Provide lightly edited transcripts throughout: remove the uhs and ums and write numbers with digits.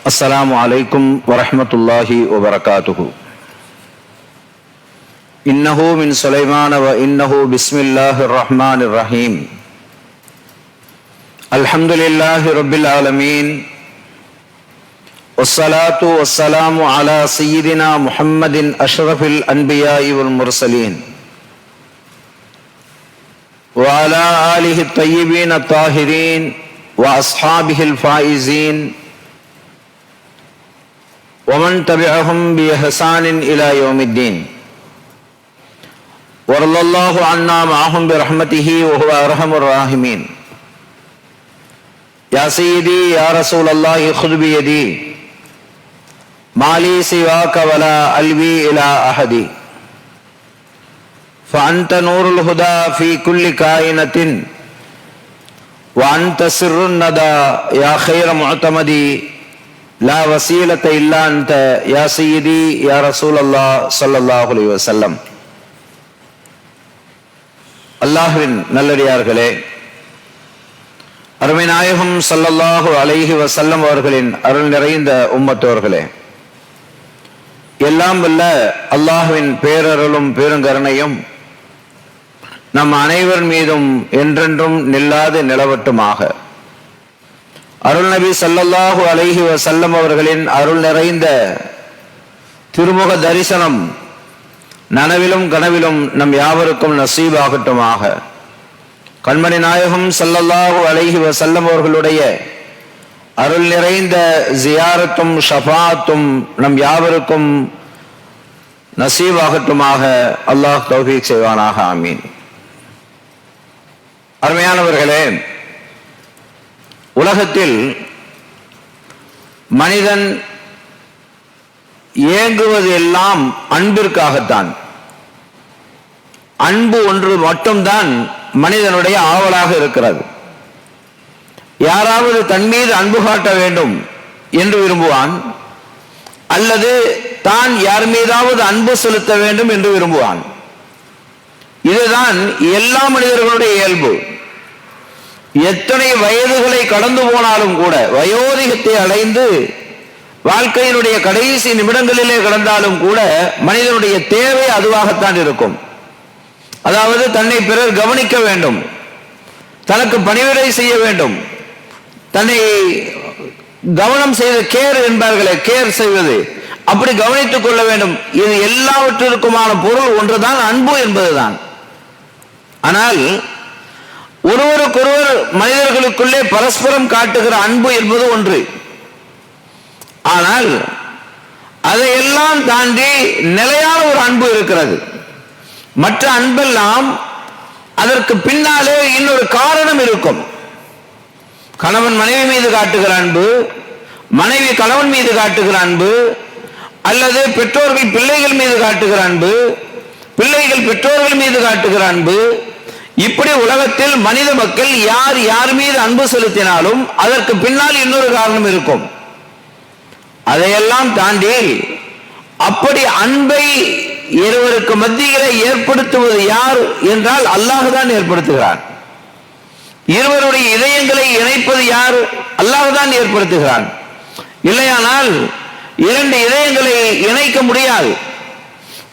السلام عليكم ورحمة الله وبركاته. إنه من سليمان وإنه بسم الله الرحمن الرحيم. الحمد لله رب العالمين والصلاة والسلام على سيدنا محمد أشرف الأنبياء والمرسلين وعلى آله الطيبين الطاهرين وأصحابه الفائزين ومن تبعهم بإحسان إلى يوم الدين. ورضي الله عنا معهم برحمته وهو أرحم الراحمين. يا سيدي يا رسول الله خذ بيدي ما لي سواك ولا ألوي إلى أحد فأنت نور الهدى في كل كائنة وأنت سر الندى يا خير معتمدي لا وسيلة إلا أنت يا سيدي يا رسول الله صلى الله عليه وسلم. அல்லாஹ்வின் நல்லடியார்களே, அருமை நாயகம் ஸல்லல்லாஹு அலைஹி வஸல்லம் அவர்களின் அருள் நிறைந்த உம்மத்தோர்களே, எல்லாம் வல்ல அல்லாஹ்வின் பேரருளும் பெருங்கருணையும் நம் அனைவர் மீதும் என்றென்றும் நில்லாது நிலவட்டுமாக. அருள் நபி ஸல்லல்லாஹு அலைஹி வஸல்லம் அவர்களின் அருள் நிறைந்த திருமுக தரிசனம் நனவிலும் கனவிலும் நம் யாவருக்கும் நசீபாகட்டுமாக. கண்மணி நாயகம் ஸல்லல்லாஹு அலைஹி வஸல்லம் அவர்களுடைய அருள் நிறைந்த ஜியாரத்தும் ஷஃபாஅத்தும் நம் யாவருக்கும் நசீபாகட்டுமாக. அல்லாஹ் தௌஃபீக் செய்வானாக. ஆமீன். அருமையானவர்களே, உலகத்தில் மனிதன் ஏங்குவது எல்லாம் அன்பிற்காகத்தான். அன்பு ஒன்று மட்டும்தான் மனிதனுடைய ஆவலாக இருக்கிறது. யாராவது தன் மீது அன்பு காட்ட வேண்டும் என்று விரும்புவான், அல்லது தான் யார் மீதாவது அன்பு செலுத்த வேண்டும் என்று விரும்புவான். இதுதான் எல்லா மனிதர்களுடைய இயல்பு. எத்தனை வயதுகளை கடந்து போனாலும் கூட, வயோதிகத்தை அடைந்து வாழ்க்கையினுடைய கடைசி நிமிடங்களிலே கடந்தாலும் கூட மனிதனுடைய தேவை அதுவாகத்தான் இருக்கும். அதாவது தன்னை பிறர் கவனிக்க வேண்டும், தனக்கு பணிவிடை செய்ய வேண்டும், தன்னை கவனம் செய்த கேர் என்பார்களே, கேர் செய்வது, அப்படி கவனித்துக் கொள்ள வேண்டும். இது எல்லாவற்றிற்குமான பொருள் ஒன்றுதான், அன்பு என்பதுதான். ஆனால் ஒருவருக்கொருவர் மனிதர்களுக்குள்ளே பரஸ்பரம் காட்டுகிற அன்பு என்பது ஒன்று. ஆனால் அதையெல்லாம் தாண்டி நிலையான ஒரு அன்பு இருக்கிறது. மற்ற அன்பெல்லாம் அதற்கு பின்னாலே இன்னொரு காரணம் இருக்கும். கணவன் மனைவி மீது காட்டுகிற அன்பு, மனைவி கணவன் மீது காட்டுகிற அன்பு, அல்லது பெற்றோர்கள் பிள்ளைகள் மீது காட்டுகிற அன்பு, பிள்ளைகள் பெற்றோர்கள் மீது காட்டுகிற அன்பு. இப்படி உலகத்தில் மனித மக்கள் யார் யார் மீது அன்பு செலுத்தினாலும் அதற்கு பின்னால் இன்னொரு காரணம் இருக்கும். அதையெல்லாம் தாண்டி அப்படி அன்பை இருவருக்கு மத்தியிலே ஏற்படுத்துவது யார் என்றால் அல்லாஹ் தான் ஏற்படுத்துகிறான். இருவருடைய இதயங்களை இணைப்பது யார்? அல்லாஹ் தான் ஏற்படுத்துகிறான். இல்லையானால் இரண்டு இதயங்களை இணைக்க முடியாது.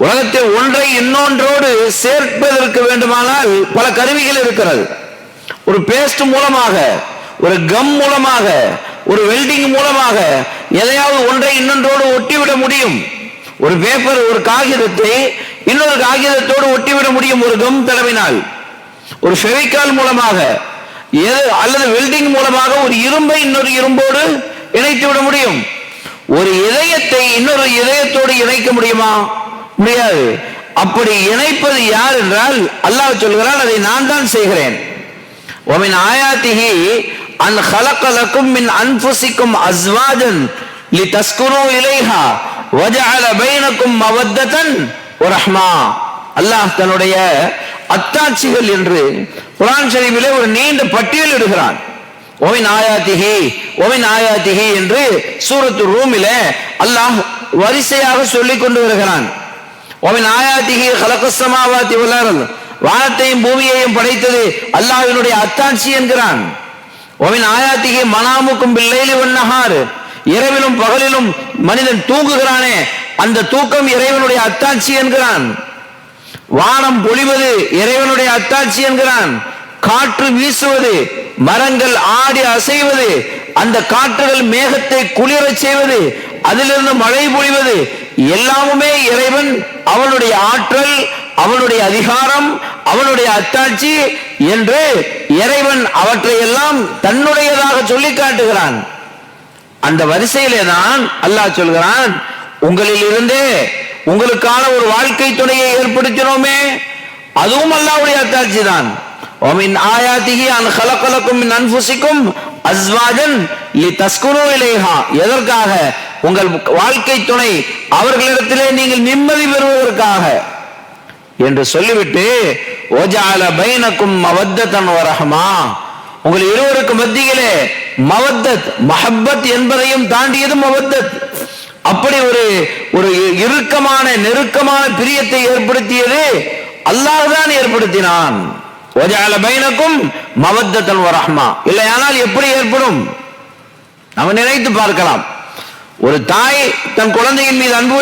உலகத்தில் ஒன்றை இன்னொன்றோடு சேர்ப்பதற்கு வேண்டுமானால் பல கருவிகள் இருக்கிறது. ஒரு பேஸ்ட் மூலமாக, ஒரு கம் மூலமாக, ஒரு வெல்டிங் மூலமாக எதையாவது ஒன்றை இன்னொன்றோடு ஒட்டிவிட முடியும். ஒரு பேப்பர், ஒரு காகிதத்தை இன்னொரு காகிதத்தோடு ஒட்டிவிட முடியும் ஒரு கம் தடவினால். ஒரு ஃபெவிகால் மூலமாக அல்லது வெல்டிங் மூலமாக ஒரு இரும்பை இன்னொரு இரும்போடு இணைத்து விட முடியும். ஒரு இதயத்தை இன்னொரு இதயத்தோடு இணைக்க முடியுமா? முடியாது. அப்படி இணைப்பது யார் என்றால் அல்லாஹ் சொல்கிறான், அதை நான் தான் செய்கிறேன். وَمِنْ آيَاتِهِ أَنْ خَلَقَ لَكُم مِّنْ أَنفُسِكُمْ أَزْوَاجًا لِتَسْكُنُوا إِلَيْهَا وَجَعَلَ بَيْنَكُمْ مَوَدَّةً وَرَحْمَةً. அல்லாஹ் தன்னுடைய அத்தாட்சிகள் என்று குர்ஆன் ஷரீஃபிலே ஒரு நீண்ட பட்டியல் இடுகிறான். ஒமின் ஆயாத்திஹி என்று சூரத்து ரூமிலே அல்லாஹ் வரிசையாக சொல்லிக் கொண்டு வருகிறான். ஒமின் ஆயாத்திஹி ஹலகஸ் ஸமாவாதி வல் அர்த், வானத்தையும் பூமியையும் படைத்தது அல்லாஹ்வினுடைய அத்தாட்சி என்கிறான். ஒமின் ஆயாத்திஹி மனாமுக்கும் பில்லைலி வன் நஹார், இரவிலும் பகலிலும் மனிதன் தூங்குகிறானே, அந்த தூக்கம் இறைவனுடைய அத்தாட்சி என்கிறான். வானம் பொழிவது இறைவனுடைய அத்தாட்சி என்கிறான். காற்று வீசுவது, மரங்கள் ஆடி அசைவது, அந்த காற்றுகள் மேகத்தை குளிரச் செய்வது, அதிலிருந்து மழை பொழிவது எல்லாமுமே இறைவன் அவனுடைய ஆற்றல், அவனுடைய அதிகாரம், அவனுடைய அத்தாட்சி என்று இறைவன் அவற்றை எல்லாம் தன்னுடையதாக சொல்லி காட்டுகிறான். அந்த வரிசையிலே தான் அல்லாஹ் சொல்கிறான், உங்களில் இருந்தே உங்களுக்கான ஒரு வாழ்க்கை துணையை ஏற்படுத்தினோமே, அதுவும் அல்லாஹ்வுடைய அத்தாட்சி தான். وَمِنْ آيَاتِهِ أَنْ خَلَقَ لَكُم مِّنْ أَنفُسِكُمْ أَزْوَاجًا لِتَسْكُنُوا إِلَيْهَا, எதற்காக? உங்கள் வாழ்க்கை துணை அவர்களிடத்திலே நீங்கள் நிம்மதி பெறுவதற்காக என்று சொல்லிவிட்டு وَجَعَلَ بَيْنَكُمْ مَوَدَّةً وَرَحْمَةً, உங்கள் இருவருக்கு மத்தியிலே மவத்தத், மஹப்பத் என்பதையும் தாண்டியது மவத்தத். அப்படி ஒரு இறுக்கமான நெருக்கமான பிரியத்தை ஏற்படுத்தியது அல்லாஹ் தான் ஏற்படுத்தினான். وَجَعَلَ بَيْنَكُمْ مَوَدَّةً وَرَحْمَةً, இல்லையானால் எப்படி ஏற்படும்? நம்ம நினைத்து பார்க்கலாம். ஒரு தாய் தன் குழந்தையின் மீது அன்பு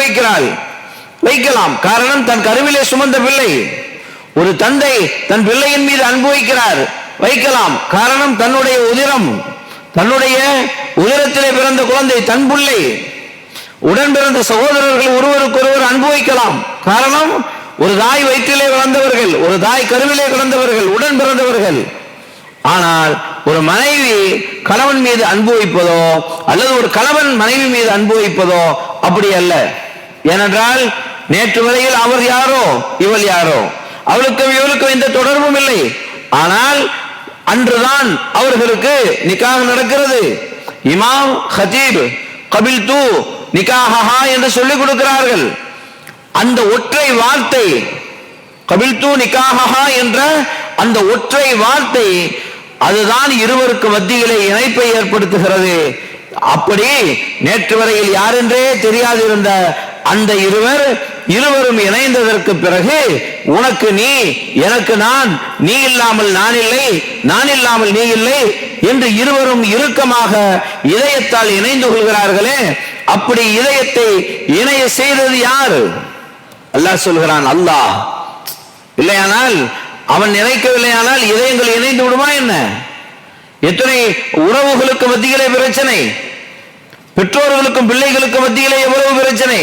வைக்கலாம், காரணம் தன் கருவிலே சுமந்த பிள்ளை. ஒரு தந்தை தன் பிள்ளையின் மீது அன்பு வைக்கலாம், காரணம் தன்னுடைய உதிரம், தன்னுடைய உதிரத்திலே பிறந்த குழந்தை, தன் பிள்ளை. உடன் பிறந்த சகோதரர்கள் ஒருவருக்கொருவர் அன்பு வைக்கலாம், காரணம் ஒரு தாய் வயிற்றிலே வளர்ந்தவர்கள், ஒரு தாய் கருவிலே கிடந்தவர்கள், உடன் பிறந்தவர்கள். ஆனால் ஒரு மனைவி கணவன் மீது அன்பு வைப்பதோ அல்லது ஒரு கணவன் மனைவி மீது அன்பு வைப்பதோ அப்படி அல்ல. ஏனென்றால் நேற்று வரையில் அவர் யாரோ இவள் யாரோ, அவளுக்கும் இவளுக்கும் எந்த தொடர்பும் இல்லை. ஆனால் அன்றுதான் அவர்களுக்கு நிக்காஹ் நடக்கிறது. இமாம் ஹதீப் கபில்து நிக்காஹா என்று சொல்லிக் கொடுக்கிறார்கள். அந்த ஒற்றை வார்த்தை கபில்து நிக்காஹா என்ற அந்த ஒற்றை வார்த்தை அதுதான் இருவருக்கு மத்தியிலே இணைப்பை ஏற்படுத்துகிறது. அப்படி நேற்று வரையில் யாரென்றே தெரியாதிருந்த அந்த இருவரும் இணைந்ததற்கு பிறகு உனக்கு நீ, எனக்கு நான், நீ இல்லாமல் நான் இல்லை, நான் இல்லாமல் நீ இல்லை என்று இருவரும் இறுக்கமாக இதயத்தால் இணைந்து கொள்கிறார்களே, அப்படி இதயத்தை இணைய செய்தது யார்? அல்லாஹ் சொல்கிறான், அல்லாஹ். இல்லையானால் அவன் நினைக்கவில்லையானால் இதயங்கள் இணைந்து விடுமா என்ன? எத்தனை உறவுகளுக்கு மத்தியிலே பிரச்சனை, பெற்றோர்களுக்கும் பிள்ளைகளுக்கு மத்தியிலே எவ்வளவு பிரச்சனை,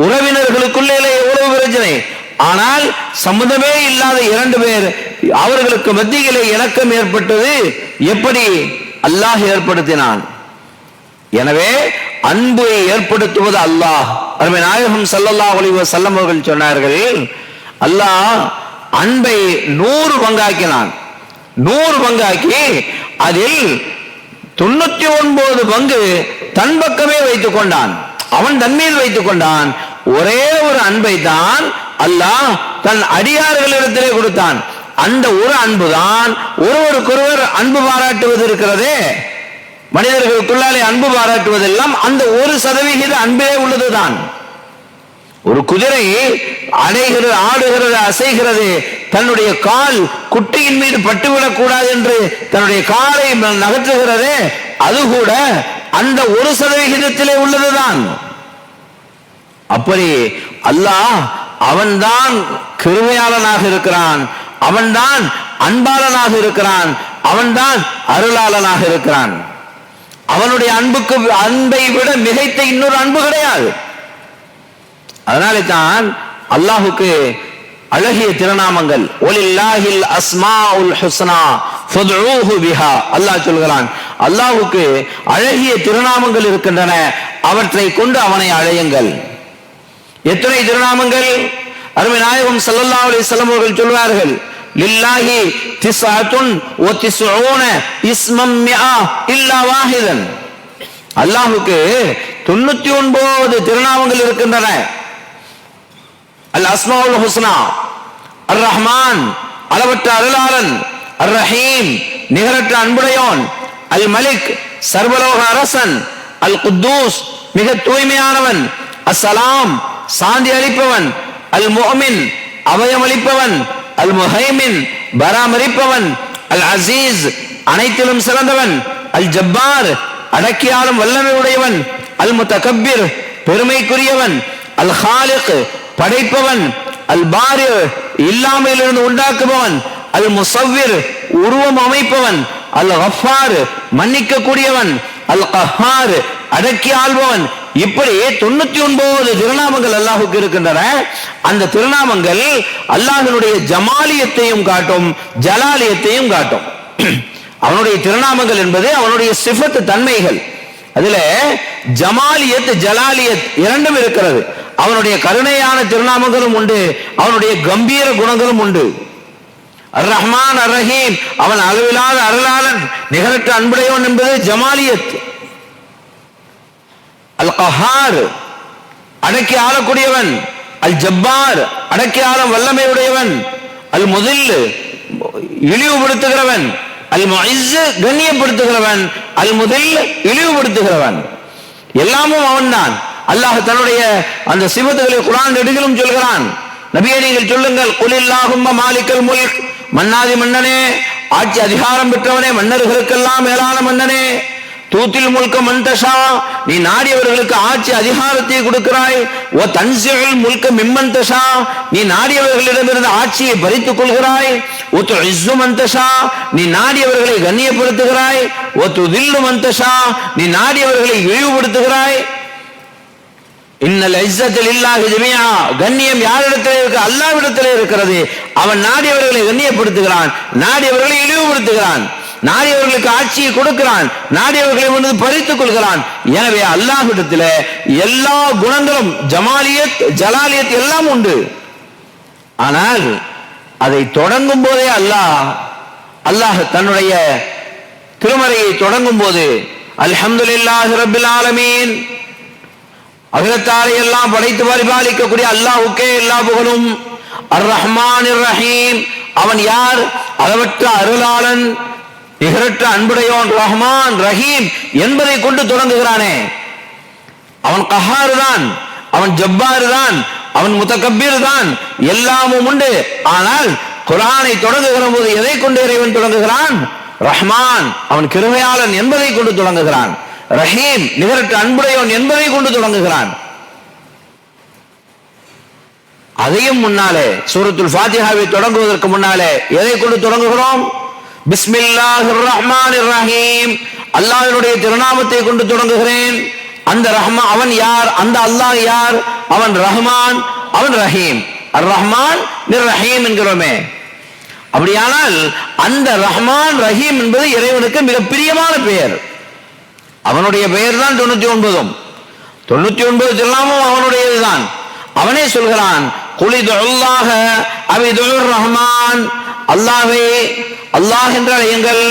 உறவினர்களுக்குள்ளே எவ்வளவு பிரச்சனை. ஆனால் சம்பந்தமே இல்லாத இரண்டு பேர், அவர்களுக்கு மத்தியிலே இணக்கம் ஏற்பட்டது எப்படி? அல்லாஹ் ஏற்படுத்தினான். எனவே அன்பை ஏற்படுத்துவது அல்லாஹ். அருமை நாயகம் ஸல்லல்லாஹு அலைஹி வஸல்லம் அவர்கள் சொன்னார்கள், அல்லாஹ் அன்பை 100 பங்காக்கினான். 100 பங்காக்கி அதில் 99 பங்கு தன் பக்கமே வைத்துக் கொண்டான். அவன் தன் மீது வைத்துக் கொண்டான். ஒரே ஒரு அன்பை தான் அல்லாஹ் தன் அடியார்களிடத்திலே கொடுத்தான். அந்த ஒரு அன்புதான் ஒருவருக்கொருவர் அன்பு பாராட்டுவது இருக்கிறதே, மனிதர்களுக்குள்ளாலே அன்பு பாராட்டுவதெல்லாம் அந்த 1% அன்பே உள்ளதுதான். ஒரு குதிரை அடைகிறது, ஆடுகிறது, அசைகிறது, தன்னுடைய கால் குட்டியின் மீது பட்டுவிடக் கூடாது என்று தன்னுடைய காலை நகற்றுகிறதே, அது கூட அந்த 1% உள்ளதுதான். அப்படி அல்லாஹ் அவன்தான் கிருபையாளனாக இருக்கிறான், அவன்தான் அன்பாளனாக இருக்கிறான், அவன்தான் அருளாளனாக இருக்கிறான். அவனுடைய அன்பை விட மிகைத்த இன்னொரு அன்பு கிடையாது. அதனாலே தான் அல்லாஹுக்கு அழகிய திருநாமங்கள், ஒலில்லாஹில் அஸ்மாஉல் ஹுஸ்னா ஃபதுஊஹு பிஹா. அல்லாஹ் சொல்கிறான், அல்லாஹுக்கு அழகிய திருநாமங்கள் இருக்கின்றன, அவற்றை கொண்டு அவனை அழையுங்கள். எத்தனை திருநாமங்கள்? அருமை நாயகம் ஸல்லல்லாஹு அலைஹி வஸல்லம் அவர்கள் சொல்வார்கள், லில்லாஹி திஸ்அத்துன் வ திஸ்ஊன இஸ்மம் மிஆ இல்லா வாஹிதன். அல்லாஹ்வுக்கு 99 திருநாமங்கள் இருக்கின்றன. அல் அஸ்மாஉல் ஹுஸ்னா, அர் ரஹ்மான் அளவற்ற அருளாளன், அர் ரஹீம் நிகரற்ற அன்புடையோன், அல் மலிக் சர்வலோக அரசன், அல் குத்தூஸ் மிக தூய்மையானவன், அஸ்ஸலாம் சாந்தி அளிப்பவன், அல் முஃமின் அபயமளிப்பவன், அல் முஹைமின் பராமரிப்பவன், அல் அசீஸ் அனைத்திலும் சிறந்தவன், அல் ஜப்பார் அடக்கியாலும் வல்லமை உடையவன், அல் முத்தகப்பிர் பெருமைக்குரியவன், அல் ஹாலிக் படைப்பவன், அல் பாரி இல்லாமையிலிருந்து உண்டாக்குபவன், அல் முசவ்விர் உருவம் அமைப்பவன், அல் கஃபார் மன்னிக்க கூடியவன், அல் கஹார் அடக்கி ஆள்பவன். இப்படி 99 திருநாமங்கள் அல்லாஹுக்கு இருக்கின்றன. அந்த திருநாமங்கள் அல்லாஹ்வினுடைய ஜமாலியத்தையும் காட்டும், ஜலாலியத்தையும் காட்டும். அவனுடைய திருநாமங்கள் என்பது அவனுடைய சிஃபத் தன்மைகள். அதுல ஜமாலியத் ஜலாலியத் இரண்டும் இருக்கிறது. அவனுடைய கருணையான திருநாமங்களும் உண்டு, அவனுடைய கம்பீர குணங்களும் உண்டு. அர் ரஹ்மான் அர் ரஹீம், அவன் அளவிலாத அருளாளன், நிகரற்ற அன்புடையவன் என்பது ஜமாலியத். அல் கஹார் அடக்கி ஆளக்கூடியவன், அல் ஜப்பார் அடக்கி ஆளும் வல்லமை உடையவன், அல் முதில் இழிவுபடுத்துகிறவன், அல் முஇஸ் கண்ணியப்படுத்துகிறவன், அல் முதில் இழிவுபடுத்துகிறவன். எல்லாமும் அவன்தான். அல்லாஹ் தன்னுடைய அந்த சிவத்துகளை குர்ஆன் நெடுகிலும் சொல்கிறான். நபியே நீங்கள் சொல்லுங்கள், குலில்லாஹும்ம மாலிக்கல் முல்க், மன்னாதி மன்னனே, ஆட்சி அதிகாரம் பெற்றவனே, மன்னர்களுக்கெல்லாம் மேலான மன்னனே, தூத்தில் முல்க மன்தஷா, நீ நாடியவர்களுக்கு ஆட்சி அதிகாரத்தை கொடுக்கிறாய், ஓ தன்சில் முல்க மிம்மன்தஷா, நீ நாடியவர்களிடமிருந்து ஆட்சியை பறித்துக் கொள்கிறாய், ஓ துஇஸ்ஸு மன்தஷா, நீ நாடியவர்களை கண்ணியப்படுத்துகிறாய், ஓ துதில்லு மன்தஷா, நீ நாடியவர்களை இழிவுபடுத்துகிறாய். இன்னல் இஸ்ஸத்து லில்லாஹி ஜமீஆ, கண்ணியம் யாரிடத்திலே இருக்கு? அல்லாஹ்விடத்திலே இருக்கிறது. அவன் நாடியவர்களை கண்ணியப்படுத்துகிறான், நாடியவர்களை இழிவுபடுத்துகிறான், நாடியவர்களுக்கு ஆட்சியை கொடுக்கிறான், நாடியவர்களை வந்து பறித்துக் கொள்கிறான். எனவே அல்லாஹ்விடத்திலே எல்லா குணங்களும் ஜமாலியத் ஜலாலியத் எல்லாம் உண்டு. ஆனால் அதை தொடங்கும் போதே அல்லாஹ் தன்னுடைய திருமறையை தொடங்கும் போது அல்ஹம்துலில்லாஹி ரப்பில் ஆலமீன், அகிலத்தாரை எல்லாம் படைத்து பரிபாலிக்கக்கூடிய அல்லாஹ்வுக்கே எல்லா புகழும். அர் ரஹ்மானிர் ரஹீம், அவன் யார்? அளவற்ற அருளாளன், நிகரற்ற அன்புடையோன், ரஹ்மான் ரஹீம் என்பதை கொண்டு தொடங்குகிறானே. அவன் கஹார் தான், அவன் ஜப்பார் தான், அவன் முத்தகப்பீர் தான், எல்லாமும் உண்டு. ஆனால் குர்ஆனை தொடங்குகிற போது எதை கொண்டு இறைவன் தொடங்குகிறான்? ரஹ்மான், அவன் கிருபையாளன் என்பதை கொண்டு தொடங்குகிறான். ரஹீம், நிகரற்ற அன்புடையோன் என்பதை கொண்டு தொடங்குகிறான். அதையும் முன்னாலே சூரத்துல் ஃபாத்திஹாவை தொடங்குவதற்கு முன்னாலே எதை கொண்டு தொடங்குகிறோம்? பிஸ்மில்லாஹிர் ரஹ்மானிர் ரஹீம், அல்லாஹ்வுடைய திருநாமத்தை கொண்டு தொடங்குகிறேன். அந்த ரஹ்மான் அவன் யார்? அந்த அல்லாஹ் யார்? அவன் ரஹ்மான், அவன் ரஹீம். அர் ரஹ்மான் நிர் ரஹீம் என்கிறோமே. அப்படியானால் அந்த ரஹ்மான் ரஹீம் என்பது இறைவனுக்கு மிக பிரியமான பெயர். அவனுடைய பெயர் தான் 99 திருநாமம் அவனுடையதுதான். அவனே சொல்கிறான், குலிதுல்லாஹ அவிதுர் ரஹ்மான், அல்லாஹ்வே அல்லாஹ் என்று அழையுங்கள்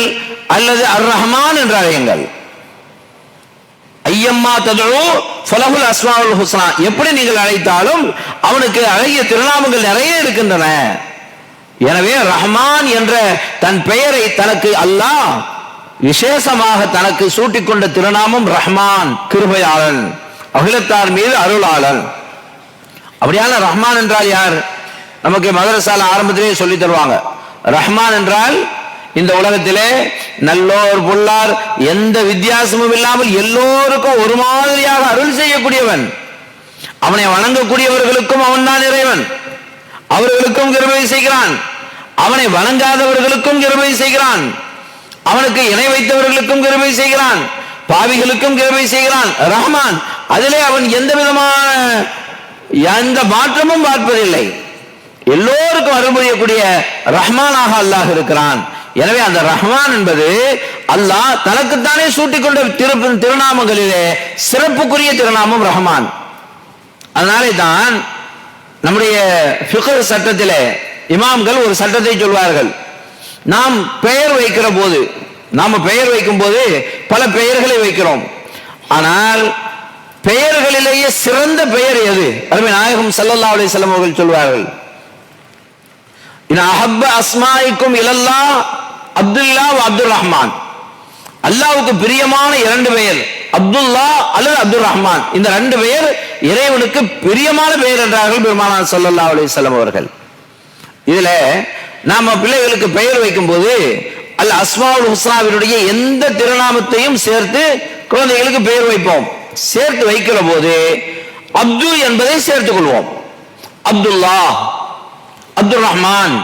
அல்லது அர் ரஹ்மான் என்று அழையுங்கள். ஐயம்மா ததுஉ ஃபலஹுல் அஸ்மாஉல் ஹுஸ்னா, எப்படி நீங்கள் அழைத்தாலும் அவனுக்கு அழகிய திருநாமங்கள் நிறைய இருக்கின்றன. எனவே ரஹ்மான் என்ற தன் பெயரை தனக்கு அல்லாஹ் விசேஷமாக தனக்கு சூட்டிக்கொண்ட திருநாமம் ரஹ்மான், கிருபையாளன், அகிலத்தார் மீது அருளாளன். அப்படியான ரஹ்மான் என்றால் யார்? நமக்கு மதரசால ஆரம்பத்திலே சொல்லி தருவாங்க. ரஹ்மான் என்றால் இந்த உலகத்திலே நல்லோர் பொல்லார் எந்த வித்தியாசமும் இல்லாமல் எல்லோருக்கும் ஒரு மாதிரியாக அருள் செய்யக்கூடியவன். அவனை வணங்கக்கூடியவர்களுக்கும் அவன் தான் இறைவன், அவர்களுக்கும் கிருபை செய்கிறான். அவனை வணங்காதவர்களுக்கும் கிருபை செய்கிறான். அவனுக்கு இணை வைத்தவர்களுக்கும் கிருபை செய்கிறான், பாவிகளுக்கும் கிருபை செய்கிறான். ரஹ்மான், அதிலே அவன் எந்த விதமான எந்த மாற்றமும் பார்ப்பதில்லை. எல்லோருக்கும் அருள் புரியக்கூடிய ரஹ்மானாக அல்லாஹ் இருக்கிறான். எனவே அந்த ரஹ்மான் என்பது அல்லாஹ் தனக்குத்தானே சூட்டிக்கொண்ட திருநாமங்களிலே சிறப்புக்குரிய திருநாமம் ரஹ்மான். அதனாலே தான் நம்முடைய ஃபிக்ஹ் சட்டத்திலே இமாம்கள் ஒரு சட்டத்தை சொல்வார்கள். நாம் பெயர் வைக்கிற போது, நாம பெயர் வைக்கும் போது பல பெயர்களை வைக்கிறோம். ஆனால் பெயர்களிலேயே சிறந்த பெயர் எது? அருமை நாயகம் ஸல்லல்லாஹு அலைஹி வஸல்லம் அவர்கள் சொல்வார்கள், இன் அஹப்ப அஸ்மாஇக்கும் இலல்லாஹ் அப்துல்லா வ அப்துர் ரஹ்மான், அல்லாஹ்வுக்கு பிரியமான இரண்டு பெயர் அப்துல்லா அல்லது அப்துர் ரஹ்மான். இந்த ரெண்டு பெயர் இறைவனுக்கு பிரியமான பெயர் என்றார்கள் பெருமானார் ஸல்லல்லாஹு அலைஹி வஸல்லம் அவர்கள். இதுல நாம பிள்ளைகளுக்கு பெயர் வைக்கும் போது அல் அஸ்மாஉல் ஹுஸ்னாவினுடைய எந்த திருநாமத்தையும் சேர்த்து குழந்தைகளுக்கு பெயர் வைப்போம். சேர்த்து வைக்கிற போது அப்துல் என்பதை சேர்த்துக் கொள்வோம். அப்துல்லா, அப்துல் ரஹ்மான்,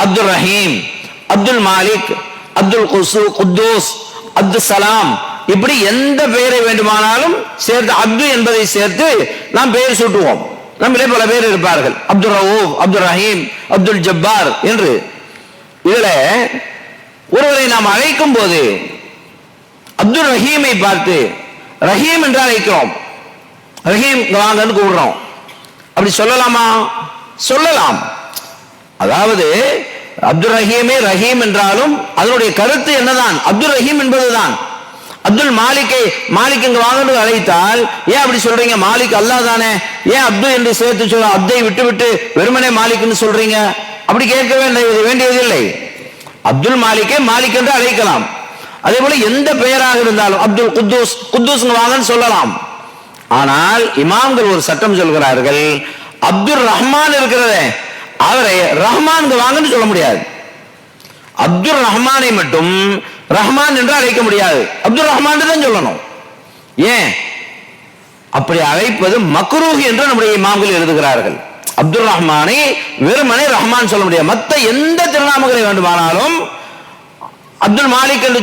அப்துல் ரஹீம், அப்துல் மாலிக், அப்துல் குத்தூஸ், அப்துல் சலாம், இப்படி எந்த பெயரை வேண்டுமானாலும் சேர்த்து அப்து என்பதை சேர்த்து நாம் பெயர் சூட்டுவோம். நம்மளே பல பேர் இருப்பார்கள், அப்துல் ரவூப், அப்துல் ரஹீம், அப்துல் ஜப்பார் என்று. இதுல ஒருவரை நாம் அழைக்கும் போது அப்துல் ரஹீமை பார்த்து ரஹீம் என்று அழைக்கிறோம். ரஹீம் வாங்கன்னு கூப்பிடுறோம். அப்படி சொல்லலாமா? சொல்லலாம். அதாவது அப்துல் ரஹீமே ரஹீம் என்றாலும் அதனுடைய கருத்து என்னதான்? அப்துல் ரஹீம் என்பதுதான். அப்துல் மாலிக்கை மாலிக் இங்க வாங்க அழைத்தால் ஏன் அப்படி சொல்றீங்க? மாலிக் அல்லாஹ் தானே, ஏன் அப்துல் என்று சேர்த்து சொல்ல? அப்தை விட்டு விட்டு வெறுமனே மாலிக்னு சொல்றீங்க? அப்படி கேட்க வேண்டியதில்லை. அப்துல் மாலிக்கை மாலிக் என்று அழைக்கலாம். அதே போல எந்த பெயராக இருந்தாலும் அப்துல் குத்தூஸ், குத்தூஸ் வாங்கன்னு சொல்லலாம். ஆனால் இமாம்கள் ஒரு சட்டம் சொல்கிறார்கள், அப்துல் ரஹ்மான் இருக்கிறதே அவரை ரஹ்மான் வாங்கன்னு சொல்ல முடியாது. அப்துல் ரஹ்மானை மட்டும் ரஹ்மான் என்று அழைக்க முடியாது, அப்துல் ரஹ்மான் தான் சொல்லணும். ஏன் அப்படி அழைப்பது மக்ரூஹ் என்று நம்முடைய இமாம்கள் எழுதுகிறார்கள். அப்துல் ரஹ்மானை வெறுமனே ரஹ்மான் சொல்ல முடியாது. மற்ற எந்த திருநாமங்களை வேண்டுமானாலும் அப்துல் மாலிக் என்று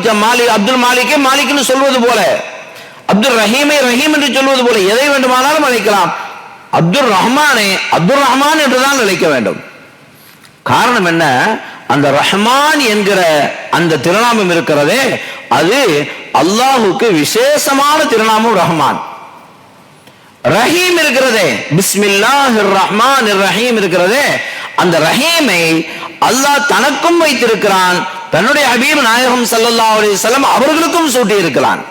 அப்துல் மாலிக்கை மாலிக்னு சொல்வது போல, அப்துல் ரஹீமை ரஹீம் என்று சொல்வது போல எதை வேண்டுமானாலும் அழைக்கலாம். அப்துல் ரஹ்மானை அப்துல் ரஹ்மான் என்றுதான் அழைக்க வேண்டும். காரணம் என்ன? அந்த ரஹ்மான் என்கிற அந்த திருநாமம் இருக்கிறதே அது அல்லாஹுக்கு விசேஷமான திருநாமம். ரஹ்மான். ரஹீம் இருக்கிறதே, பிஸ்மில்லாஹிர் ரஹ்மானிர் ரஹீம் இருக்கிறதே, அந்த ரஹீமை அல்லாஹ் தனக்கும் வைத்திருக்கிறான், தன்னுடைய ஹபீப் நாயகம் ஸல்லல்லாஹு அலைஹி வஸல்லம் அவர்களுக்கும் சூட்டி இருக்கிறான்.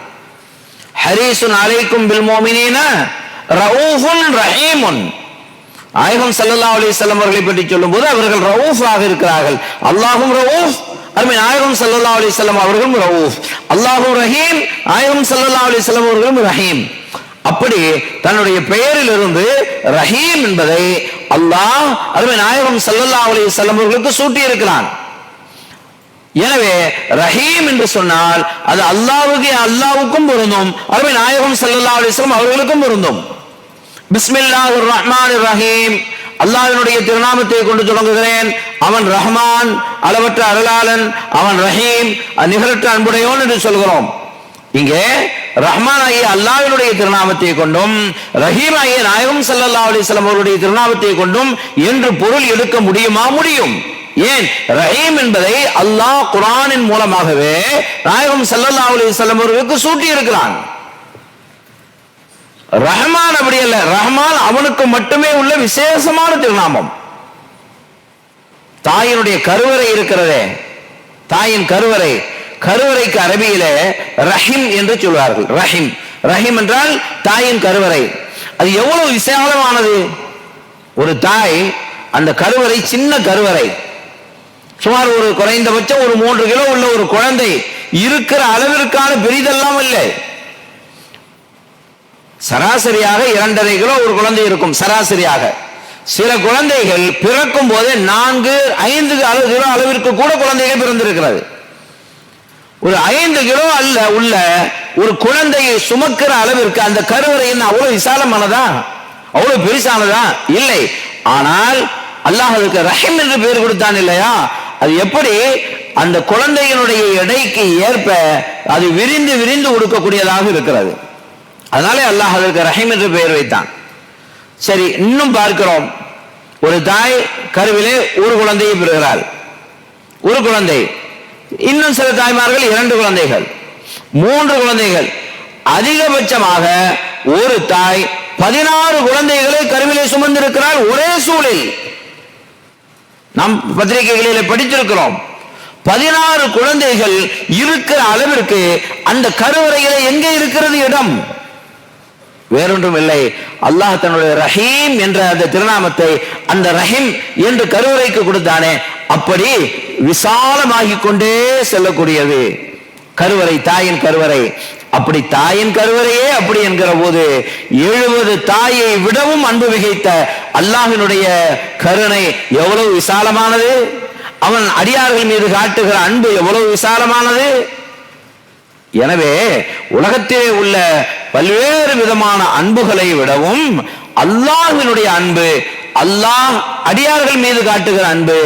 ஹரீசுன் அலைக்கும் பில் முஃமினீன ரഊஃபுன் ரஹீமுன். நாயகம் ஸல்லல்லாஹு அலைஹி வஸல்லம் அவர்களை பற்றி சொல்லும்போது அவர்கள் ரഊஃபாக இருக்கிறார்கள். அல்லாஹ்வும் ரഊஃப், அருமை நாயகம் ஸல்லல்லாஹு அலைஹி வஸல்லம் அவர்களும் ரഊஃப். அல்லாஹ்வும் ரஹீம், நாயகம் ஸல்லல்லாஹு அலைஹி வஸல்லம் அவர்களும் ரஹீம். அப்படி தன்னுடைய பெயரில் இருந்து ரஹீம் என்பதை அல்லாஹ் அருமை நாயகம் ஸல்லல்லாஹு அலைஹி வஸல்லம் அவர்களுக்கு சூட்டி இருக்கிறான். எனவே ரஹீம் என்று சொன்னால் அது அல்லாஹ்வுக்கும் பொருந்தும், அருமை நாயகம் ஸல்லல்லாஹு அலைஹி வஸல்லம் அவர்களுக்கும் பொருந்தும். பிஸ்மில்லாஹிர் ரஹ்மானிர் ரஹீம், அல்லாஹ்வினுடைய திருநாமத்தை கொண்டு தொடங்குகிறேன். அவன் ரஹ்மான், அளவற்ற அருளாளன். அவன் ரஹீம், நிகரற்ற அன்புடையோன் என்று சொல்கிறோம். இங்கே ரஹ்மான் ஆகிய அல்லாஹ்வினுடைய திருநாமத்தை கொண்டும் ரஹீம் ஆகிய நாயகம் ஸல்லல்லாஹு அலைஹி வஸல்லம் அவருடைய திருநாமத்தை கொண்டும் என்று பொருள் எடுக்க முடியுமா? முடியும். ஏன்? ரஹீம் என்பதை அல்லாஹ் குர்ஆனின் மூலமாகவே நாயகம் ஸல்லல்லாஹு அலைஹி வஸல்லம் அவர்களுக்கு சூட்டி இருக்கிறான். ரஹ்மான் அப்படி அல்ல, ரஹ்மான் அவனுக்கு மட்டுமே உள்ள விசேஷமான திருநாமம். தாயினுடைய கருவறை இருக்கிறதே, தாயின் கருவறை, கருவறைக்கு அரபியிலே ரஹீம் என்று சொல்வார்கள். ரஹீம், ரஹீம் என்றால் தாயின் கருவறை. அது எவ்வளவு விசாலமானது! ஒரு தாய், அந்த கருவறை சின்ன கருவறை, சுமார் ஒரு குறைந்தபட்சம் ஒரு 3 கிலோ உள்ள ஒரு குழந்தை இருக்கிற அளவிற்கான பெரிதெல்லாம் இல்லை. சராசரியாக 2.5 கிலோ ஒரு குழந்தை இருக்கும் சராசரியாக. சில குழந்தைகள் பிறக்கும் போதே 4-5 கிலோ அளவிற்கு கூட குழந்தைகள் பிறந்திருக்கிறது. ஒரு 5 கிலோ அல்ல உள்ள ஒரு குழந்தையை சுமக்கிற அளவிற்கு அந்த கருவறை என்ன அவ்வளவு விசாலமானதா? அவ்வளவு பெருசானதா? இல்லை. ஆனால் அல்லாஹ் அதுக்கு ரஹீம் என்று பெயர் கொடுத்தான் இல்லையா? அது எப்படி அந்த குழந்தையினுடைய எடைக்கு ஏற்ப அது விரிந்து விரிந்து கொடுக்கக்கூடியதாக இருக்கிறது. அதனாலே அல்லாஹ் அதற்கு ரஹீம் என்று பெயர் வைத்தான். சரி, இன்னும் பார்க்கிறோம். ஒரு தாய் கருவிலே ஒரு குழந்தையை பெறுகிறாள், ஒரு குழந்தை. இன்னும் சில தாய்மார்கள் 2 குழந்தைகள், 3 குழந்தைகள். அதிகபட்சமாக ஒரு தாய் 16 குழந்தைகளை கருவிலே சுமந்திருக்கிறாள் ஒரே சூழலில். நாம் பத்திரிகைகளில் படித்திருக்கிறோம். 16 குழந்தைகள் இருக்கிற அளவிற்கு அந்த கருவறையில எங்கே இருக்கிறது இடம்? வேறொன்றும் இல்லை, அல்லாஹ் தன்னுடைய ரஹீம் என்ற அந்த திருநாமத்தை அந்த ரஹீம் என்று கருவறைக்கு கொடுத்தானே, அப்படி விசாலமாகிக் கொண்டே செல்லக்கூடியது கருவறை, தாயின் கருவறை. அப்படி தாயின் கருவறையே அப்படி என்கிற போது 70 தாயை விடவும் அன்பு மிகைத்த அல்லாஹ்வினுடைய கருணை எவ்வளவு விசாலமானது! அவன் அடியார்கள் மீது காட்டுகிற அன்பு எவ்வளவு விசாலமானது! எனவே உலகத்திலே உள்ள பல்வேறு விதமான அன்புகளை விடவும் அல்லாஹ்வினுடைய அன்பு, அல்லாஹ் அடியார்கள் மீது காட்டுகிற அன்பு,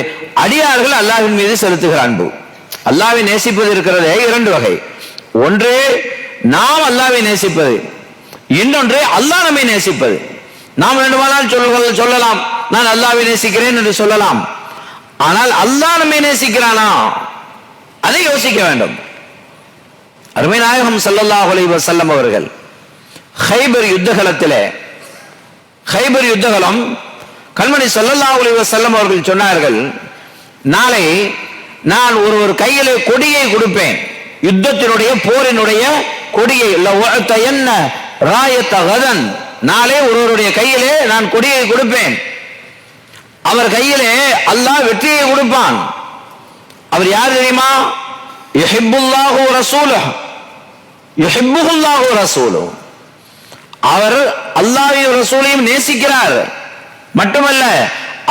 அடியார்கள் அல்லாஹ்வின் மீது செலுத்துகிற அன்பு. அல்லாஹ்வை நேசிப்பது இருக்கிறதே இரண்டு வகை. ஒன்று நாம் அல்லாஹ்வை நேசிப்பது, இன்னொன்று அல்லாஹ் நம்மை நேசிப்பது. நாம் வேண்டுமானால் சொல்லலாம், நான் அல்லாஹ்வை நேசிக்கிறேன் என்று சொல்லலாம். ஆனால் அல்லாஹ் நம்மை நேசிக்கிறானா, அதை யோசிக்க வேண்டும். அருமை நாயகம் ஸல்லல்லாஹு அலைஹி வஸல்லம் அவர்கள் கைபர் யுத்தகலம் கண்மணி ஸல்லல்லாஹு அலைஹி வஸல்லம் அவர்கள் சொன்னார்கள், நாளை நான் ஒரு கையிலே கொடியை கொடுப்பேன், யுத்தத்தினுடைய போரினுடைய கொடியை. நாளே ஒருவருடைய கையிலே நான் கொடியை கொடுப்பேன், அவர் கையிலே அல்லாஹ் வெற்றியை கொடுப்பான். அவர் யார் தெரியுமா? யுஹிப்புல்லாஹு ரசூலுஹு யுஹிப்புல்லாஹு ரசூலுஹு. அவர் அல்லாஹ்வையும் ரசூலையும் நேசிக்கிறார். மட்டுமல்ல,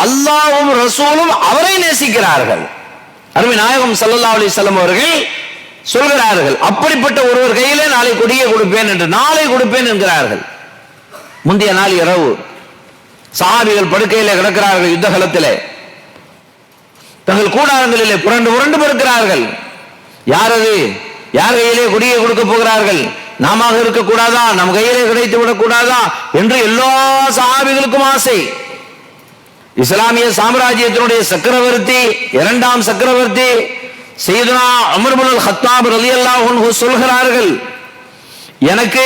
அல்லாஹ்வும் ரசூலும் அவரை நேசிக்கிறார்கள். அருமை நாயகம் ஸல்லல்லாஹு அலைஹி வஸல்லம் அவர்கள் சொல்கிறார்கள், அப்படிப்பட்ட ஒருவர் கையிலே நாளை கொடியை கொடுப்பேன் என்று, நாளை கொடுப்பேன் என்கிறார்கள். முந்தைய நாள் இரவு சஹாபிகள் படுக்கையிலே கிடக்கிறார்கள். யுத்த களத்திலே தங்கள் கூடாரங்களிலே புரண்டு புரண்டு படுக்கிறார்கள். யார் அது? யார் கையிலே கொடியை கொடுக்க போகிறார்கள்? நாம இருக்கக்கூடாதா? நம் கையிலே கிடைத்து விடக்கூடாதா என்று எல்லா சஹாபிகளுக்கும் ஆசை. இஸ்லாமிய சாம்ராஜ்யத்தினுடைய சக்கரவர்த்தி, இரண்டாம் சக்கரவர்த்தி சையதுனா உமர் இப்னுல் கத்தாப் ரலியல்லாஹு அன்ஹு சொல்கிறார்கள், எனக்கு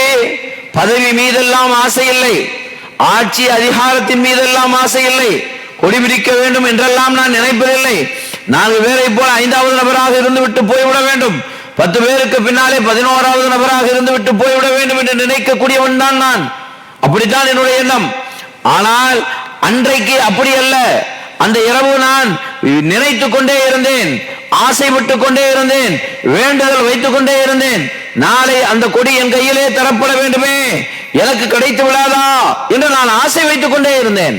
பதவி மீதெல்லாம் ஆசை இல்லை, ஆட்சி அதிகாரத்தின் மீதெல்லாம் ஆசை இல்லை, கொடி பிடிக்க வேண்டும் என்றெல்லாம் நான் நினைப்பதில்லை. 4 பேரை போல 5வது நபராக இருந்து விட்டு போய்விட வேண்டும், 10 பேருக்கு பின்னாலே 11வது நபராக இருந்து விட்டு போய்விட வேண்டும் என்று நினைக்கக்கூடியவன் தான் நான். அப்படித்தான் என்னுடைய எண்ணம். ஆனால் அன்றைக்கு அப்படி அல்ல. அந்த இரவு நான் நினைத்துக் கொண்டே இருந்தேன், ஆசைப்பட்டுக் கொண்டே இருந்தேன், வேண்டுதல் வைத்துக் கொண்டே இருந்தேன், நாளை அந்த கொடி என் கையிலே தரப்பட வேண்டுமே, எனக்கு கிடைத்து விடாதா என்று நான் ஆசை வைத்துக் கொண்டே இருந்தேன்.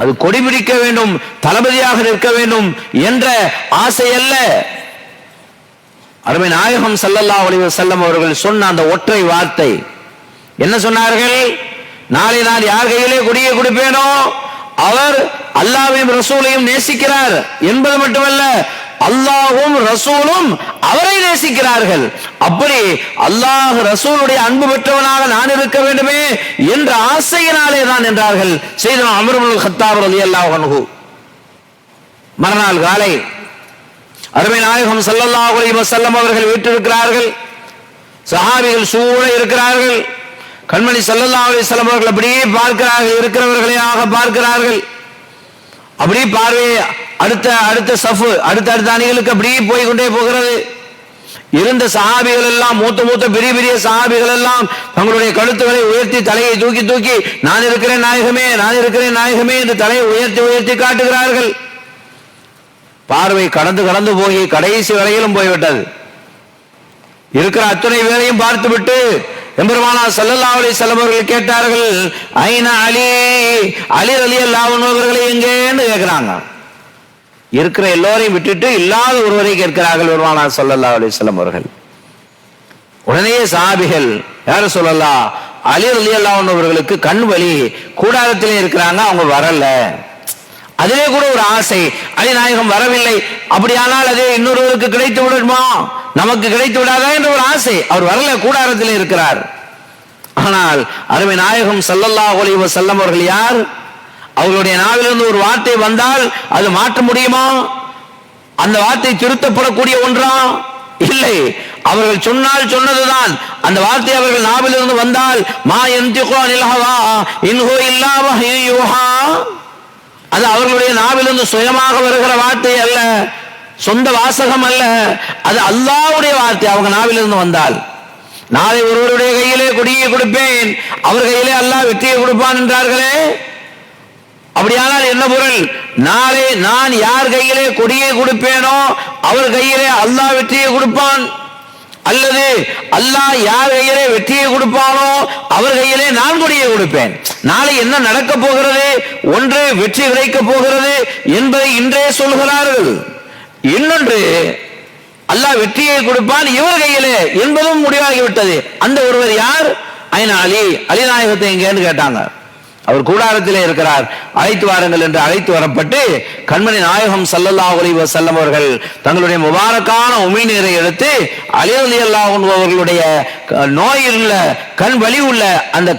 அது கொடி பிடிக்க வேண்டும், தளபதியாக நிற்க வேண்டும் என்ற ஆசை அல்ல. அருமை நாயகம் ஸல்லல்லாஹு அலைஹி வஸல்லம் அவர்கள் சொன்ன அந்த ஒற்றை வார்த்தை என்ன சொன்னார்கள்? நாளை நான் யார் கையிலே கொடியை கொடுப்பேனோ அவர் அல்லாஹ்வையும் ரசூலையும் நேசிக்கிறார் என்பது மட்டுமல்ல, அல்லாஹ்வும் ரசூலும் அவரை நேசிக்கிறார்கள். அப்படி அல்லாஹ் ரசூலுடைய அன்பு பெற்றவனாக நான் இருக்க வேண்டுமே என்ற ஆசையினாலே தான் என்றார்கள் சையதுனா உமர் இப்னுல் கத்தாப் ரலியல்லாஹு அன்ஹு. மறுநாள் காலை அருமை நாயகம் ஸல்லல்லாஹு அலைஹி வஸல்லம் அவர்கள் வீற்றிருக்கிறார்கள். சஹாபிகள் சூழ இருக்கிறார்கள். கண்மணி ஸல்லல்லாஹு அலைஹி வஸல்லம் அவர்கள் அப்படியே பார்க்கிறார்கள், இருக்கிறவர்களையாக பார்க்கிறார்கள். அப்படி பார்வை அடுத்த சஃப், அடுத்த அணிகளுக்கு அப்படியே போய்கொண்டே போகிறது. இருந்த சஹாபிகள் எல்லாம், மூத்த பெரிய பெரிய சஹாபிகள் எல்லாம் தங்களுடைய கழுத்துகளை உயர்த்தி, தலையை தூக்கி தூக்கி, நான் இருக்கிறேன் நாயகமே, நான் இருக்கிறேன் நாயகமே என்று தலையை உயர்த்தி உயர்த்தி காட்டுகிறார்கள். பார்வை கடந்து போய் கடைசி வரையிலும் போய்விட்டது. இருக்கிற அத்தனை வேளையும் பார்த்துவிட்டு எம்பெருமானார் ஸல்லல்லாஹு அலைஹி வஸல்லம் அவர்கள் கேட்டார்கள், ஐன அலி ரலியல்லாஹு அன்ஹு அவர்களை எங்கேன்னு கேட்கிறாங்க. இருக்கிற எல்லோரையும் விட்டுட்டு இல்லாத ஒருவரை கேட்கிறார்கள் பெருமானார் ஸல்லல்லாஹு அலைஹி வஸல்லம் அவர்கள். உடனே சஹாபிகள், யார சொல்லலாம், அலி ரலியல்லாஹு அன்ஹு அவர்களுக்கு கண் வலி, கூடாரத்திலே இருக்கிறாங்க, அவங்க வரல. அதிலே கூட ஒரு ஆசை, அலி நாயகம் வரவில்லை, அப்படியானால் அது இன்னொருவருக்கு கிடைத்து விடுமா, நமக்கு கிடைத்து விடாதா என்ற ஒரு ஆசை. அவர் வரல, கூடாரத்திலே இருக்கிறார். ஆனால் அருமை நாயகம் ஸல்லல்லாஹு அலைஹி வஸல்லம் அவர்கள் யார்? அவர்களுடைய நாவிலிருந்து ஒரு வார்த்தை வந்தால் அது மாற்ற முடியுமா? அந்த வார்த்தை திருத்தப்படக்கூடிய ஒன்றா? இல்லை. அவர்கள் சொன்னால் சொன்னதுதான். அந்த வார்த்தை அவர்கள் நாவிலிருந்து வந்தால் மா யன்திகு அனில் ஹவா இன் ஹுவ இல்லா வஹ்யு யூஹா, அது அவர்களுடைய நாவிலிருந்து சுயமாக வருகிற வார்த்தை அல்ல, சொந்த வாசகம் அல்ல, அது அல்லாஹ்வுடைய வார்த்தை. அவங்க நாவிலிருந்து வந்தால், நாளை ஒருவருடைய கையிலே கொடியை கொடுப்பேன், அவர் கையிலே அல்லாஹ் வெற்றியை கொடுப்பான் என்றார்களே, அப்படியானால் என்ன பொருள்? நாளை நான் யார் கையிலே கொடியை கொடுப்பேனோ அவர் கையிலே அல்லாஹ் வெற்றியை கொடுப்பான், அல்லது அல்லாஹ் யார் கையிலே வெற்றியை கொடுப்பானோ அவர் கையிலே நான் கொடியை கொடுப்பேன். நாளை என்ன நடக்க போகிறது? ஒன்று வெற்றி கிடைக்க போகிறது என்பதை இன்றே சொல்கிறார்கள். இன்னொன்று அல்லாஹ் வெற்றியை கொடுப்பான் இவர் கையிலே என்பதும் முடிவாகிவிட்டது. அந்த ஒருவர் யார்? ஐனா அலி, அலிநாயகத்தை எங்கேன்னு கேட்டாங்க. அவர் கூடாரத்திலே இருக்கிறார், அழைத்து வாருங்கள் என்று அழைத்து வரப்பட்டு கண்மணி நாயகம் ஸல்லல்லாஹு அலைஹி வஸல்லம் அவர்கள் தங்களுடைய முபாரக்கான உமிழ்நீரை எடுத்து அலி ரலியல்லாஹு அன்ஹு அவர்களுடைய நோயுள்ள கண் வலி உள்ள அந்த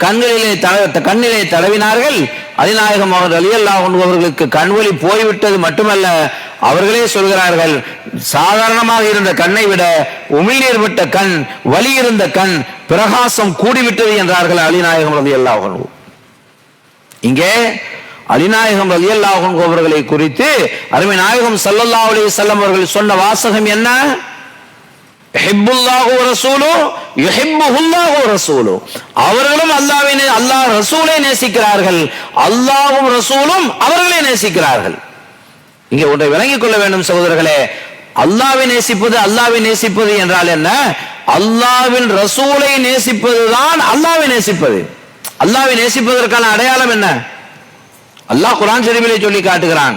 கண்ணிலே தடவினார்கள். அலிநாயகம் அவர்கள் ரலியல்லாஹு அன்ஹு அவர்களுக்கு கண்வலி போய்விட்டது மட்டுமல்ல, அவர்களே சொல்கிறார்கள், சாதாரணமாக இருந்த கண்ணை விட உமிழ்நீர் விட்ட கண், வலி இருந்த கண், பிரகாசம் கூடிவிட்டது என்றார்கள் அலிநாயகம் ரலியல்லாஹு அன்ஹு. இங்கே அலிநாயகம் ரலியல்லாஹு அன்ஹு அவர்களை குறித்து அருமை நாயகம் ஸல்லல்லாஹு அலைஹி வஸல்லம் அவர்கள் சொன்ன வாசகம் என்ன? யுஹிப்புல்லாஹு வ ரசூலுஹு யுஹிப்புல்லாஹு வ ரசூலுஹு. அவர்களும் அல்லாஹ் ரசூலை நேசிக்கிறார்கள், அல்லாஹ்வும் ரசூலும் அவர்களை நேசிக்கிறார்கள். இங்கே ஒன்றை விளங்கிக் கொள்ள வேண்டும் சகோதரர்களே, அல்லாஹ்வை நேசிப்பது என்றால் என்ன? அல்லாஹ்வின் ரசூலை நேசிப்பதுதான் அல்லாஹ்வை நேசிப்பது. அல்லாஹ்வை நேசிப்பதற்கான அடையாளம் என்ன? அல்லாஹ் குர்ஆன் ஷரீஃபிலே சொல்லி காட்டுகிறான்,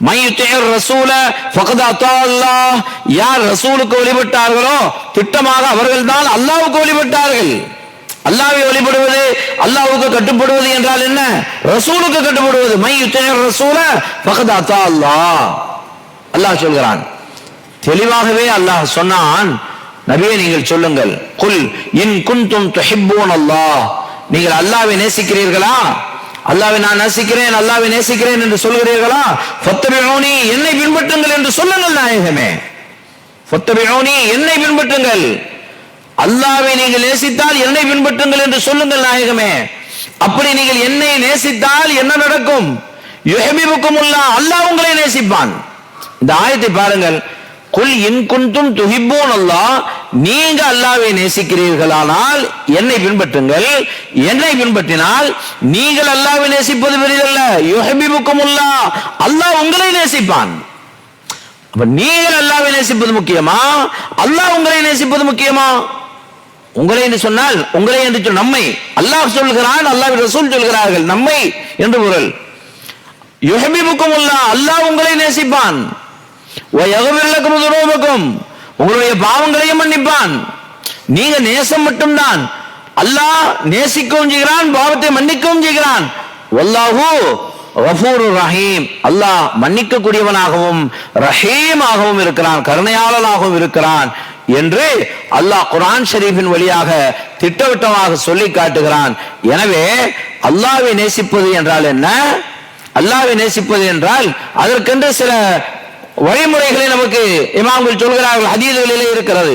மையுத்திர் ரசூல ஃபகத் அத்தா அல்லாஹ். யார் ரசூலுக்கு வழிபட்டார்களோ திட்டமாக அவர்கள் தான் அல்லாஹ்வுக்கு வழிபட்டார்கள். அல்லாஹ்வை வழிபடுவது, அல்லாஹ்வுக்கு கட்டுப்படுவது என்றால் என்ன? ரசூலுக்கு கட்டுப்படுவது. மையுத்திர் ரசூல ஃபகத் அத்தா அல்லாஹ். அல்லாஹ் சொல்கிறான், தெளிவாகவே அல்லாஹ் சொன்னான், நபியே நீங்கள் சொல்லுங்கள், குல் இன் குன்தும் துஹிப்பூன அல்லாஹ். நீங்கள் அல்லாஹ்வை நேசிக்கிறீர்களா? அல்லாஹ்வை நான் நேசிக்கிறேன், அல்லாஹ்வை நேசிக்கிறேன் என்று சொல்கிறீர்களா? ஃபத்தபிஊனி, என்னை பின்பற்றுங்கள் என்று சொல்லுங்கள் நாயகமே. ஃபத்தபிஊனி, என்னை பின்பற்றுங்கள். அல்லாஹ்வை நீங்கள் நேசித்தால் என்னை பின்பற்றுங்கள் என்று சொல்லுங்கள் நாயகமே. அப்படி நீங்கள் என்னை நேசித்தால் என்ன நடக்கும்? யுஹிப்புக்குமுல்லாஹ், அல்லாஹ் உங்களை நேசிப்பான். இந்த ஆயத்தை பாருங்கள். குல் இன் குன்தும் துஹிப்பூன அல்லாஹ், நீங்க அல்லாஹ்வை நேசிக்கிறீர்களானால் என்னை பின்பற்றுங்கள். என்னை பின்பற்றினால் நீங்கள் அல்லாஹ்வை நேசிப்பது பெரிதல்ல, யுஹிப்புக்குமுல்லாஹ், அல்லாஹ் உங்களை நேசிப்பான். அப்ப நீங்கள் அல்லாஹ்வை நேசிப்பது முக்கியமா, அல்லாஹ் உங்களை நேசிப்பது முக்கியமா? உங்களை என்று சொன்னால் உங்களை என்று சொல், நம்மை அல்லாஹ் சொல்கிறான், அல்லாஹ்வின் ரசூல் சொல்கிறார்கள், நம்மை என்று பொருள். யுஹிப்புக்குமுல்லாஹ், அல்லாஹ் உங்களை நேசிப்பான். உங்களுடைய பாவங்களையும் மன்னிப்பான். நீங்க நேசம் மட்டும்தான், அல்லாஹ் நேசிக்கவும் செய்கிறான், பாவத்தை மன்னிக்கவும் செய்கிறான். வல்லாஹு கஃபூருர் ரஹீம், அல்லாஹ் மன்னிக்க கூடியவனாகவும் ரஹீமாகவும் இருக்கிறான், கருணையாளனாகவும் இருக்கிறான் என்று அல்லாஹ் குர்ஆன் ஷரீஃபின் வழியாக திட்டவட்டமாக சொல்லி காட்டுகிறான். எனவே அல்லாஹ்வை நேசிப்பது என்றால் என்ன? அல்லாஹ்வை நேசிப்பது என்றால் அதற்கென்று சில வழிமுறைகளை நமக்கு இமாம்கள் சொல்கிறார்கள், ஹதீஸ்களிலே இருக்கிறது.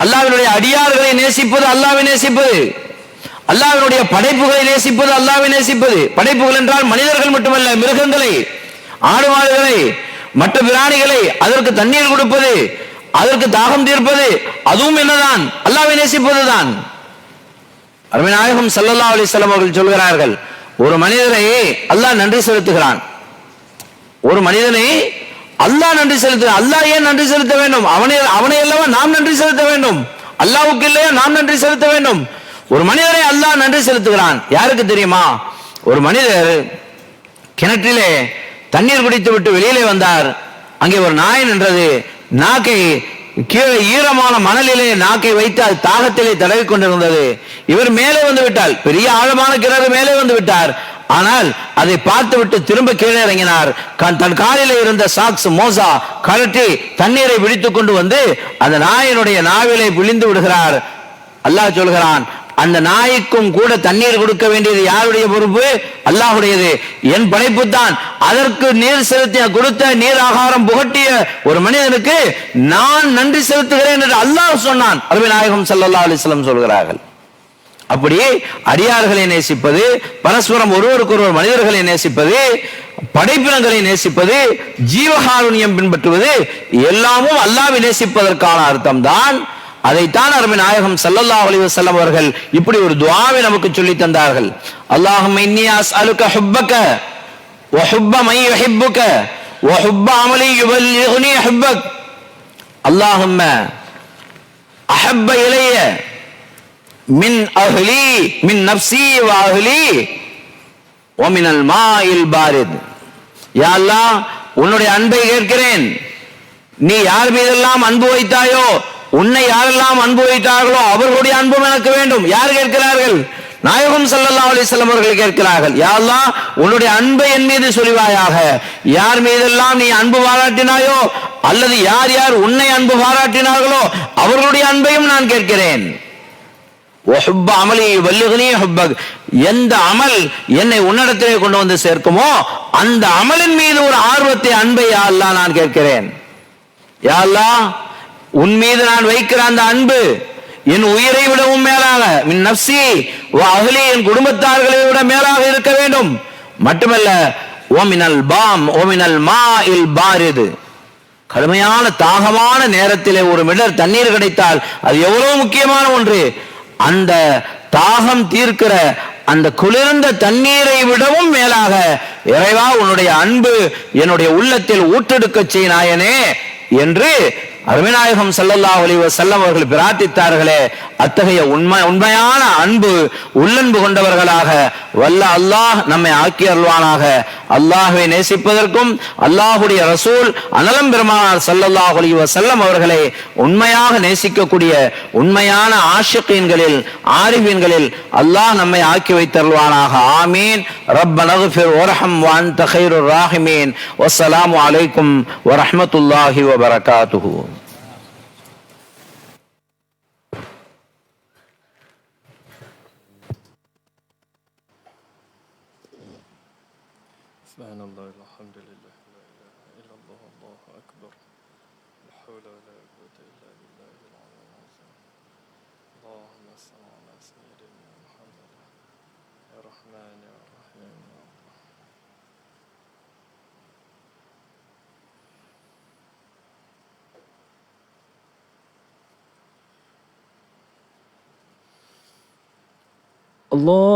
அல்லாஹ்வினுடைய அடியார்களை நேசிப்பது அல்லாஹ்வை நேசிப்பது, அல்லாஹ்வினுடைய படைப்புகளை நேசிப்பது அல்லாஹ்வை நேசிப்பது. படைப்புகள் என்றால் மனிதர்கள் மட்டுமல்ல, மிருகங்களை, ஆடு மாடுகளை, மற்ற பிராணிகளை, அதற்கு தண்ணீர் கொடுப்பது, அதற்கு தாகம் தீர்ப்பது, அதுவும் என்னதான்? அல்லாஹ்வை நேசிப்பதுதான். அருமை நாயகம் ஸல்லல்லாஹு அலைஹி வஸல்லம் அவர்கள் சொல்கிறார்கள், ஒரு மனிதரை அல்லாஹ் நன்றி செலுத்துகிறான். ஒரு மனிதனை அல்லாஹ் நன்றி செலுத்த, அல்லாஹ் ஏன் நன்றி செலுத்த வேண்டும்? அவனை அல்லவா நாம் நன்றி செலுத்த வேண்டும், அல்லாஹ்வுக்கு இல்லையா நாம் நன்றி செலுத்த வேண்டும். ஒரு மனிதரை அல்லாஹ் நன்றி செலுத்துகிறான். யாருக்கு தெரியுமா? ஒரு மனிதர் கிணற்றிலே தண்ணீர் குடித்து விட்டு வெளியிலே வந்தார். அங்கே ஒரு நாய் நின்றது. நாக்கை கீழே ஈரமான மணலிலே நாக்கை வைத்து அது தாகத்திலே தடவி கொண்டிருந்தது. இவர் மேலே வந்து விட்டால், பெரிய ஆழமான கிணறு, மேலே வந்து விட்டார். ஆனால் அதை பார்த்து விட்டு திரும்ப கீழே இறங்கினார். தன் காலிலே இருந்த சாக்ஸ், மோசா கழட்டி தண்ணீரை பிடித்துக் கொண்டு வந்து அந்த நாயினுடைய நாவிலே விழிந்து விடுகிறார். அல்லாஹ் சொல்கிறான், அந்த நாய்க்கும் கூட தண்ணீர் கொடுக்க வேண்டியது யாருடைய பொறுப்பு? அல்லாஹ்வுடையது. என் படைப்பு தான். அதற்கு நீர் செலுத்திய, கொடுத்த நீர் ஆகாரம் புகட்டிய ஒரு மனிதனுக்கு நான் நன்றி செலுத்துகிறேன் என்று அல்லாஹ் சொன்னான். அருமை நாயகம் ஸல்லல்லாஹு அலைஹி வஸல்லம் சொல்கிறார்கள். அப்படி அடியார்களை நேசிப்பது, பரஸ்பரம் ஒருவருக்கொருவர் மனிதர்களை நேசிப்பது, படைப்பினங்களை நேசிப்பது, ஜீவகாருண்யம் பின்பற்றுவது எல்லாமும் அல்லாஹ்வை நேசிப்பதற்கான அர்த்தம் தான். அதைத்தான் அருமை நாயகம் ஸல்லல்லாஹு அலைஹி வஸல்லம் அவர்கள் இப்படி ஒரு துஆவை நமக்கு சொல்லி தந்தார்கள். அல்லாஹும்ம இன்னி அஸ்அலுக ஹுப்பக வ ஹுப்ப மன் யுஹிப்புக வ ஹுப்ப அமலி யுபல்லிகுனி ஹுப்பக். அல்லாஹும்ம அஹப்ப இலைய மின் அஹ்லி மின் நஃப்ஸி வ அஹ்லி வ மினல் மாஇல் பாரித். யா அல்லாஹ், உன்னுடைய அன்பை கேட்கிறேன், நீ யார் மீதெல்லாம் அன்பு வைத்தாயோ, உன்னை யாரெல்லாம் அன்பு வைத்தார்களோ அவர்களுடைய அன்பும் எனக்கு வேண்டும். யார் கேட்கிறார்கள்? நாயகம் ஸல்லல்லாஹு அலைஹி வஸல்லம் அவர்கள் கேட்கிறார்கள், யா அல்லாஹ் உன்னுடைய அன்பை என் மீது சொலிவாயாக. யார் மீதெல்லாம் நீ அன்பு பாராட்டினாயோ அல்லது யார் யார் உன்னை அன்பு பாராட்டினார்களோ அவர்களுடைய அன்பையும் நான் கேட்கிறேன். எந்த அமல் என்னை உன்னிடத்திலே கொண்டு வந்து சேர்க்குமோ அந்த அமலின் மீது ஒரு ஆர்வத்தை, அன்பை யா அல்லாஹ் நான் கேட்கிறேன். யா அல்லாஹ் உன் மீது நான் வைக்கிற அந்த அன்பு என் உயிரை விடவும் மேலாக, மின் நஃப்ஸி வ அஹ்லி என் குடும்பத்தார்களை விட மேலாக இருக்க வேண்டும். மட்டுமல்ல ஓமினல் பாம் ஓமினல் மாஇல் பாரிது, கடுமையான தாகமான நேரத்திலே ஒரு மிடர் தண்ணீர் கிடைத்தால் அது எவ்வளவு முக்கியமான ஒன்று. அந்த தாகம் தீர்க்கிற அந்த குளிர்ந்த தண்ணீரை விடவும் மேலாக இறைவா உன்னுடைய அன்பு என்னுடைய உள்ளத்தில் ஊற்றெடுக்க செய் நாயனே என்று அருமைநாயகம் ஸல்லல்லாஹு அலைஹி வஸல்லம் அவர்கள் பிரார்த்தித்தார்களே. அத்தகைய உண்மையான அன்பு உள்ளன்பு கொண்டவர்களாக வல்ல அல்லாஹ் நம்மை ஆக்கி அருள்வானாக. அல்லாஹ்வை நேசிப்பதற்கும் அல்லாஹுடைய ரசூல் அனலம் பெருமானார் ஸல்லல்லாஹு அலைஹி வஸல்லம் அவர்களை உண்மையாக நேசிக்கக்கூடிய உண்மையான ஆஷிகீன்களில் ஆரிஃபீன்களில் அல்லாஹ் நம்மை ஆக்கி வைத்தருள்வானாக. ஆமீன். ரப்பனா இக்ஃபிர் வர்ஹம் வ அன்த கைருர் ராஹிமீன். வஸ்ஸலாமு அலைக்கும் வரஹ்மத்துல்லாஹி வ பரகாத்துஹு. Subhanallah, alhamdulillah, la ilaha illallah, Allahu akbar, la hawla wa la quwwata illa billahi al-aliyyil azim. Allahumma salli ala sayyidina Muhammad, ya Rahman ya Rahim ya Allah. Allah